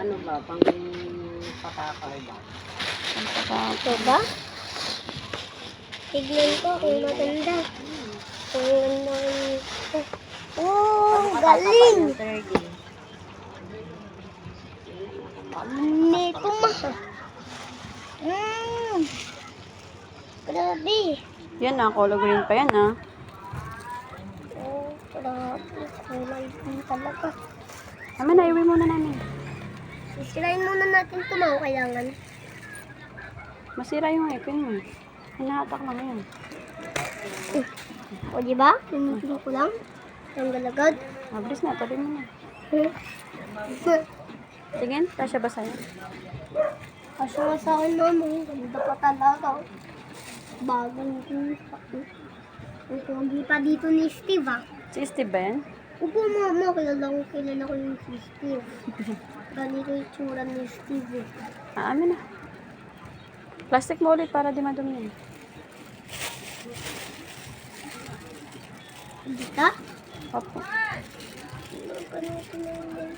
ano ba, pang patakaw ba? Ito ba? Tignan ko kung maganda. Kung ganda ito. Oh, galing! Nito ma. Grabe. Yan na, color green pa yan ah. Oh, grabe. Kulay din talaga. Naman na, iwi muna namin. Sisirain muna natin ito mga kailangan. Masira yung ipin mo. Hinahatak lang yan. O diba? Pinitin ko lang. Tanggal agad. Mabilis na, tabi mo na. Sige, tasya ba sa'yo? Kasi nga sa akin naman, ganda pa talaga. Bagong ang pogi pa dito ni Steve ah. Si Steve ba yan? Upo mama, kilala ko yung si Steve. Ganito yung tsura ni Steve eh. Amin na. Plastic mo ulit para di madumi yan. Dita? Opo. Ganito na yun.